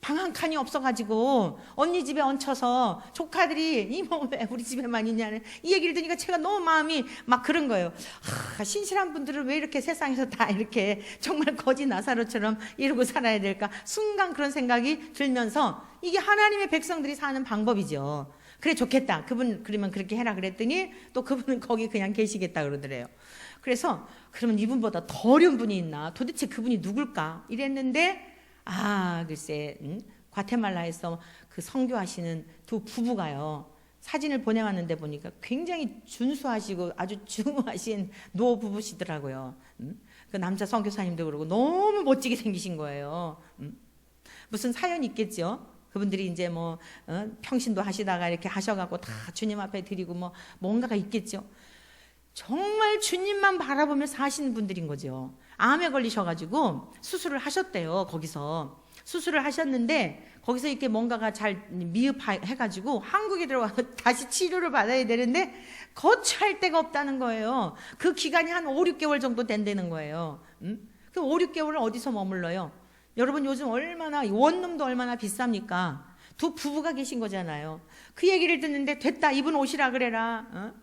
방 한 칸이 없어가지고 언니 집에 얹혀서 조카들이 이모 왜 우리 집에만 있냐는 이 얘기를 들으니까 제가 너무 마음이 막 그런 거예요. 신실한 분들은 왜 이렇게 세상에서 다 이렇게 정말 거지 나사로처럼 이러고 살아야 될까? 순간 그런 생각이 들면서 이게 하나님의 백성들이 사는 방법이죠. 그래 좋겠다. 그분 그러면 그렇게 해라 그랬더니 또 그분은 거기 그냥 계시겠다 그러더래요. 그래서 그러면 이분보다 더 어려운 분이 있나? 도대체 그분이 누굴까? 이랬는데 글쎄 과테말라에서 그 선교하시는 두 부부가요. 사진을 보내왔는데 보니까 굉장히 준수하시고 아주 중후하신 노 부부시더라고요. 그 남자 선교사님도 그러고 너무 멋지게 생기신 거예요. 무슨 사연이 있겠죠? 그분들이 이제 평신도 하시다가 이렇게 하셔갖고 다 주님 앞에 드리고 뭔가가 있겠죠. 정말 주님만 바라보며 사시는 분들인 거죠. 암에 걸리셔가지고 수술을 하셨대요. 거기서 수술을 하셨는데 거기서 이렇게 뭔가가 잘 미흡해가지고 한국에 들어와서 다시 치료를 받아야 되는데 거처할 데가 없다는 거예요. 그 기간이 한 5, 6개월 정도 된다는 거예요. 그 5, 6개월을 어디서 머물러요? 여러분 요즘 얼마나 원룸도 얼마나 비쌉니까? 두 부부가 계신 거잖아요. 그 얘기를 듣는데 됐다 이분 오시라 그래라.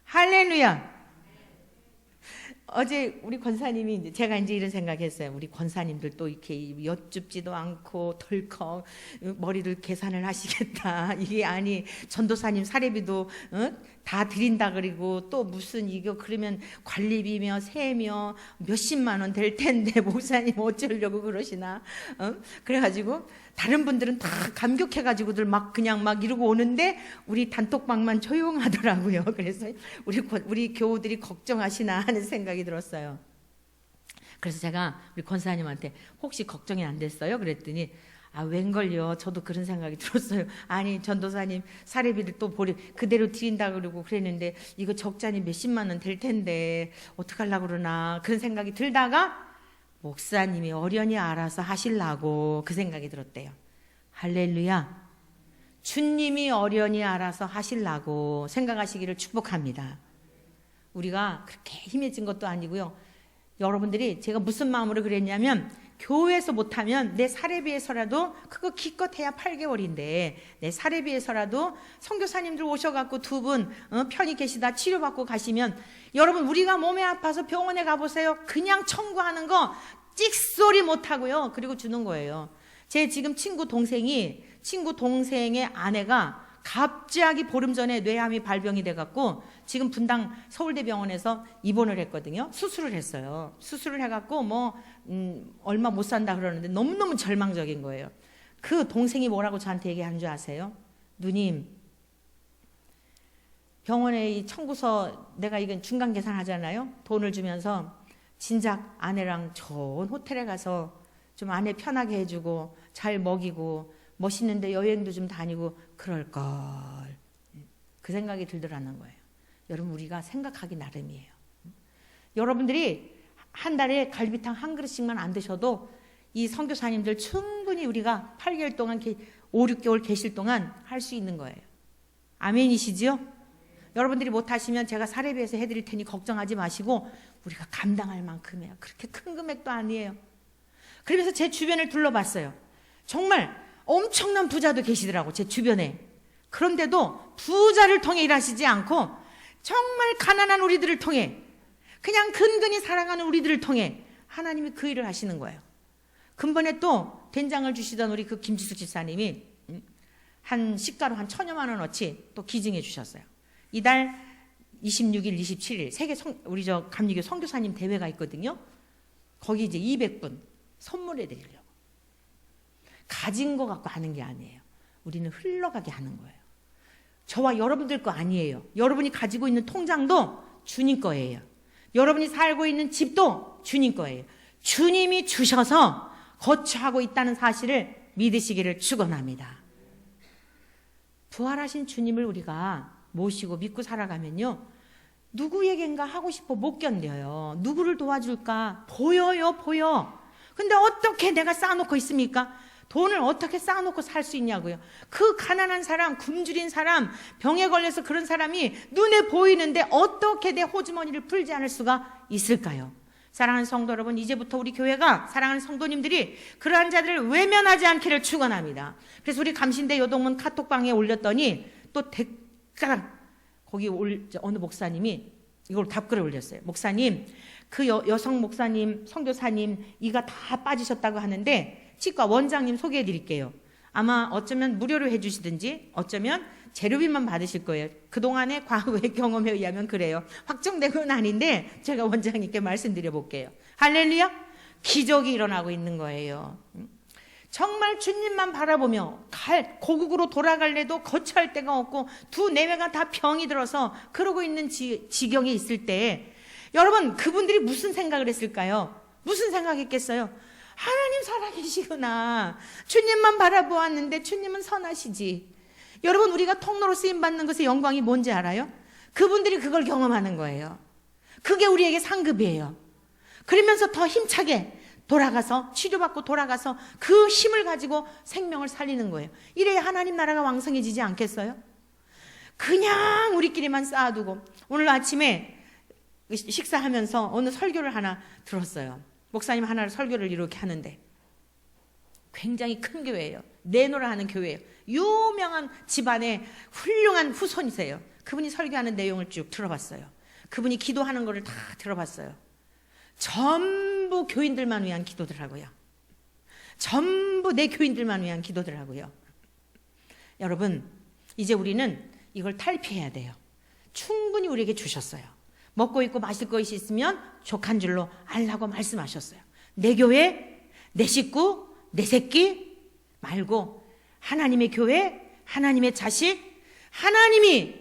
할렐루야. 어제 우리 권사님이 제가 이제 이런 생각했어요. 우리 권사님들 또 이렇게 여쭙지도 않고 덜컥 머리를 계산을 하시겠다. 이게 아니 전도사님 사례비도 다 드린다 그리고 또 무슨 이거 그러면 관리비며 세며 몇십만 원 될 텐데 목사님 어쩌려고 그러시나? 그래가지고 다른 분들은 다 감격해가지고들 그냥 이러고 오는데 우리 단톡방만 조용하더라고요. 그래서 우리 교우들이 걱정하시나 하는 생각이 들었어요. 그래서 제가 우리 권사님한테 혹시 걱정이 안 됐어요? 그랬더니 웬걸요? 저도 그런 생각이 들었어요. 아니 전도사님 사례비를 또 그대로 드린다 그러고 그랬는데 이거 적자니 몇십만 원 될 텐데 어떡하려고 그러나 그런 생각이 들다가 목사님이 어련히 알아서 하시려고 그 생각이 들었대요. 할렐루야. 주님이 어련히 알아서 하시려고 생각하시기를 축복합니다. 우리가 그렇게 힘해진 것도 아니고요. 여러분들이 제가 무슨 마음으로 그랬냐면 교회에서 못하면 내 사례비에서라도 그거 기껏 해야 8개월인데 내 사례비에서라도 선교사님들 오셔갖고 두 분 편히 계시다 치료받고 가시면 여러분 우리가 몸에 아파서 병원에 가보세요. 그냥 청구하는 거 찍소리 못하고요. 그리고 주는 거예요. 제 지금 친구 동생의 아내가 갑자기 보름 전에 뇌암이 발병이 돼갖고 지금 분당 서울대병원에서 입원을 했거든요. 수술을 했어요. 수술을 해갖고 얼마 못 산다 그러는데 너무너무 절망적인 거예요. 그 동생이 뭐라고 저한테 얘기한 줄 아세요? 누님, 병원에 이 청구서 내가 이건 중간 계산하잖아요. 돈을 주면서 진작 아내랑 좋은 호텔에 가서 좀 아내 편하게 해주고 잘 먹이고 멋있는데 여행도 좀 다니고 그럴걸. 그 생각이 들더라는 거예요. 여러분 우리가 생각하기 나름이에요. 여러분들이 한 달에 갈비탕 한 그릇씩만 안 드셔도 이 선교사님들 충분히 우리가 8개월 동안 5, 6개월 계실 동안 할 수 있는 거예요. 아멘이시지요? 여러분들이 못하시면 제가 사례비에서 해드릴 테니 걱정하지 마시고 우리가 감당할 만큼이에요. 그렇게 큰 금액도 아니에요. 그러면서 제 주변을 둘러봤어요. 정말 엄청난 부자도 계시더라고, 제 주변에. 그런데도 부자를 통해 일하시지 않고 정말 가난한 우리들을 통해, 그냥 근근히 살아가는 우리들을 통해 하나님이 그 일을 하시는 거예요. 근본에 또 된장을 주시던 우리 그 김지숙 집사님이 한 시가로 한 1,000여만 원어치 또 기증해 주셨어요. 이달 26일, 27일 세계 우리 저 감리교 선교사님 대회가 있거든요. 거기 이제 200분 선물해 드리려고. 가진 거 갖고 하는 게 아니에요. 우리는 흘러가게 하는 거예요. 저와 여러분들 거 아니에요. 여러분이 가지고 있는 통장도 주님 거예요. 여러분이 살고 있는 집도 주님 거예요. 주님이 주셔서 거처하고 있다는 사실을 믿으시기를 축원합니다. 부활하신 주님을 우리가 모시고 믿고 살아가면요, 누구에겐가 하고 싶어 못 견뎌요. 누구를 도와줄까? 보여. 근데 어떻게 내가 쌓아놓고 있습니까? 돈을 어떻게 쌓아놓고 살 수 있냐고요. 그 가난한 사람, 굶주린 사람, 병에 걸려서 그런 사람이 눈에 보이는데 어떻게 내 호주머니를 풀지 않을 수가 있을까요? 사랑하는 성도 여러분, 이제부터 우리 교회가, 사랑하는 성도님들이 그러한 자들을 외면하지 않기를 축원합니다. 그래서 우리 감신대 요동문 카톡방에 올렸더니 또 댓글, 거기 어느 목사님이 이걸 답글을 올렸어요. 목사님, 그 여성 목사님, 선교사님 이가 다 빠지셨다고 하는데 치과 원장님 소개해 드릴게요. 아마 어쩌면 무료로 해주시든지 어쩌면 재료비만 받으실 거예요. 그동안의 과거의 경험에 의하면 그래요. 확정된 건 아닌데 제가 원장님께 말씀드려 볼게요. 할렐루야! 기적이 일어나고 있는 거예요. 정말 주님만 바라보며 고국으로 돌아갈래도 거처할 데가 없고 두 내외가 다 병이 들어서 그러고 있는 지경에 있을 때 여러분, 그분들이 무슨 생각을 했을까요? 무슨 생각했겠어요? 하나님 살아계시구나. 주님만 바라보았는데 주님은 선하시지. 여러분, 우리가 통로로 쓰임받는 것의 영광이 뭔지 알아요? 그분들이 그걸 경험하는 거예요. 그게 우리에게 상급이에요. 그러면서 더 힘차게 돌아가서 치료받고 돌아가서 그 힘을 가지고 생명을 살리는 거예요. 이래야 하나님 나라가 왕성해지지 않겠어요? 그냥 우리끼리만 쌓아두고. 오늘 아침에 식사하면서 어느 설교를 하나 들었어요. 목사님 하나를 설교를 이렇게 하는데 굉장히 큰 교회예요. 내노라 하는 교회예요. 유명한 집안의 훌륭한 후손이세요. 그분이 설교하는 내용을 쭉 들어봤어요. 그분이 기도하는 거를 다 들어봤어요. 전부 교인들만 위한 기도더라고요. 전부 내 교인들만 위한 기도더라고요. 여러분, 이제 우리는 이걸 탈피해야 돼요. 충분히 우리에게 주셨어요. 먹고 입고 마실 것이 있으면 족한 줄로 알라고 말씀하셨어요. 내 교회, 내 식구, 내 새끼 말고 하나님의 교회, 하나님의 자식, 하나님이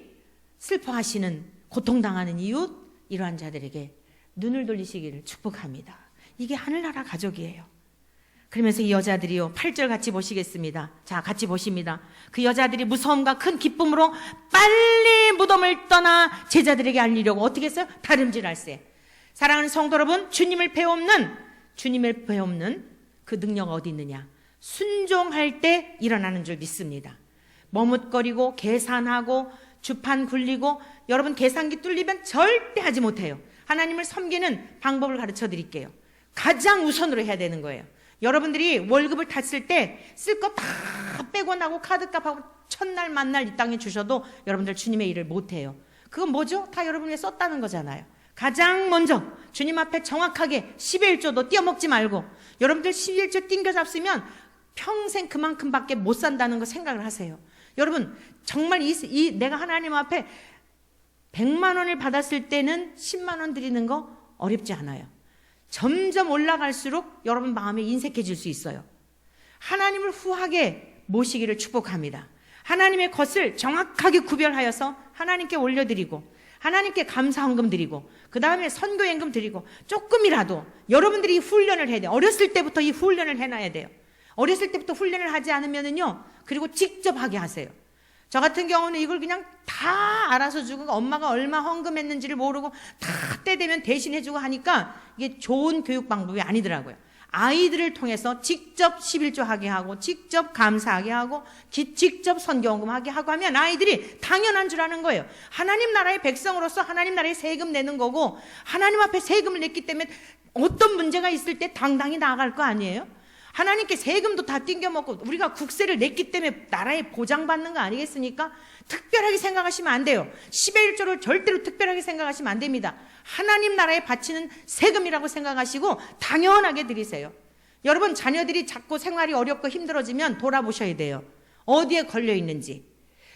슬퍼하시는 고통당하는 이웃, 이러한 자들에게 눈을 돌리시기를 축복합니다. 이게 하늘나라 가족이에요. 그러면서 이 여자들이요, 8절 같이 보시겠습니다. 자, 같이 보십니다. 그 여자들이 무서움과 큰 기쁨으로 빨리 무덤을 떠나 제자들에게 알리려고 어떻게 했어요? 다름질할세. 사랑하는 성도 여러분, 주님을 배움는 그 능력 어디 있느냐? 순종할 때 일어나는 줄 믿습니다. 머뭇거리고 계산하고 주판 굴리고 여러분 계산기 뚫리면 절대 하지 못해요. 하나님을 섬기는 방법을 가르쳐 드릴게요. 가장 우선으로 해야 되는 거예요. 여러분들이 월급을 탔을 때 쓸 거 다 빼고 나고 카드값하고 첫날 만날 이 땅에 주셔도 여러분들 주님의 일을 못해요. 그건 뭐죠? 다 여러분이 썼다는 거잖아요. 가장 먼저 주님 앞에 정확하게 11조도 띄어먹지 말고 여러분들 11조 띵겨 잡으면 평생 그만큼밖에 못 산다는 거 생각을 하세요. 여러분 정말 내가 하나님 앞에 100만 원을 받았을 때는 10만 원 드리는 거 어렵지 않아요. 점점 올라갈수록 여러분 마음에 인색해질 수 있어요. 하나님을 후하게 모시기를 축복합니다. 하나님의 것을 정확하게 구별하여서 하나님께 올려드리고 하나님께 감사헌금 드리고 그 다음에 선교연금 드리고 조금이라도 여러분들이 훈련을 해야 돼요. 어렸을 때부터 이 훈련을 해놔야 돼요. 어렸을 때부터 훈련을 하지 않으면요, 그리고 직접 하게 하세요. 저 같은 경우는 이걸 그냥 다 알아서 주고 엄마가 얼마 헌금했는지를 모르고 다 때 되면 대신해주고 하니까 이게 좋은 교육 방법이 아니더라고요. 아이들을 통해서 직접 11조 하게 하고 직접 감사하게 하고 직접 선교헌금하게 하고 하면 아이들이 당연한 줄 아는 거예요. 하나님 나라의 백성으로서 하나님 나라의 세금 내는 거고 하나님 앞에 세금을 냈기 때문에 어떤 문제가 있을 때 당당히 나아갈 거 아니에요? 하나님께 세금도 다 띵겨먹고 우리가 국세를 냈기 때문에 나라에 보장받는 거 아니겠습니까? 특별하게 생각하시면 안 돼요. 10의 1조를 절대로 특별하게 생각하시면 안 됩니다. 하나님 나라에 바치는 세금이라고 생각하시고 당연하게 드리세요. 여러분 자녀들이 자꾸 생활이 어렵고 힘들어지면 돌아보셔야 돼요. 어디에 걸려 있는지.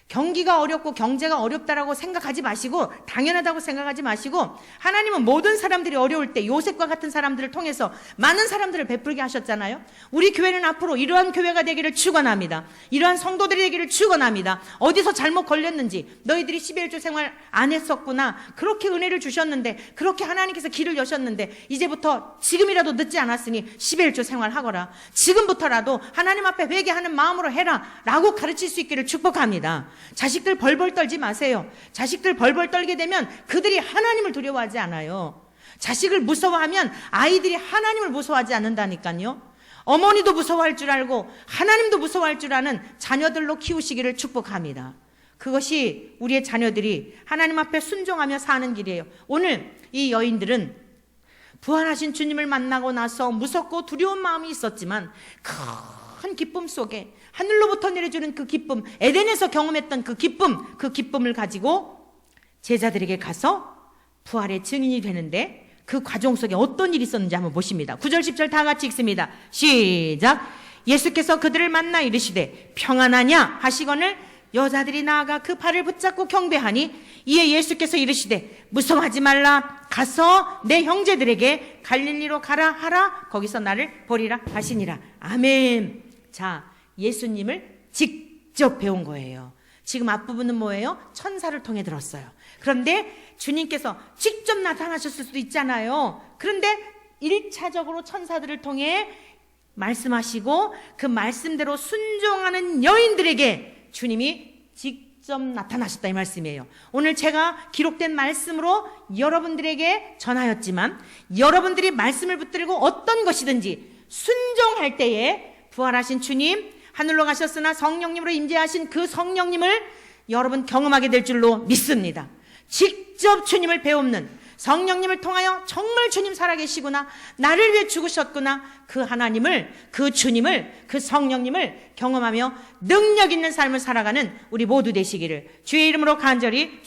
경기가 어렵고 경제가 어렵다라고 생각하지 마시고 당연하다고 생각하지 마시고 하나님은 모든 사람들이 어려울 때 요셉과 같은 사람들을 통해서 많은 사람들을 베풀게 하셨잖아요. 우리 교회는 앞으로 이러한 교회가 되기를 축원합니다. 이러한 성도들이 되기를 축원합니다. 어디서 잘못 걸렸는지 너희들이 11조 생활 안 했었구나. 그렇게 은혜를 주셨는데 그렇게 하나님께서 길을 여셨는데 이제부터 지금이라도 늦지 않았으니 11조 생활하거라. 지금부터라도 하나님 앞에 회개하는 마음으로 해라 라고 가르칠 수 있기를 축복합니다. 자식들 벌벌 떨지 마세요. 자식들 벌벌 떨게 되면 그들이 하나님을 두려워하지 않아요. 자식을 무서워하면 아이들이 하나님을 무서워하지 않는다니까요. 어머니도 무서워할 줄 알고 하나님도 무서워할 줄 아는 자녀들로 키우시기를 축복합니다. 그것이 우리의 자녀들이 하나님 앞에 순종하며 사는 길이에요. 오늘 이 여인들은 부활하신 주님을 만나고 나서 무섭고 두려운 마음이 있었지만 큰 기쁨 속에 하늘로부터 내려주는 그 기쁨, 에덴에서 경험했던 그 기쁨을 가지고 제자들에게 가서 부활의 증인이 되는데 그 과정 속에 어떤 일이 있었는지 한번 보십니다. 9절 10절 다 같이 읽습니다. 시작. 예수께서 그들을 만나 이르시되 평안하냐 하시거늘 여자들이 나아가 그 발을 붙잡고 경배하니 이에 예수께서 이르시되 무서워하지 말라. 가서 내 형제들에게 갈릴리로 가라 하라. 거기서 나를 보리라 하시니라. 아멘. 자, 예수님을 직접 배운 거예요. 지금 앞부분은 뭐예요? 천사를 통해 들었어요. 그런데 주님께서 직접 나타나셨을 수도 있잖아요. 그런데 1차적으로 천사들을 통해 말씀하시고 그 말씀대로 순종하는 여인들에게 주님이 직접 나타나셨다 이 말씀이에요. 오늘 제가 기록된 말씀으로 여러분들에게 전하였지만 여러분들이 말씀을 붙들고 어떤 것이든지 순종할 때에 부활하신 주님, 하늘로 가셨으나 성령님으로 임재하신 그 성령님을 여러분 경험하게 될 줄로 믿습니다. 직접 주님을 배우는 성령님을 통하여 정말 주님 살아계시구나, 나를 위해 죽으셨구나, 그 하나님을, 그 주님을, 그 성령님을 경험하며 능력 있는 삶을 살아가는 우리 모두 되시기를 주의 이름으로 간절히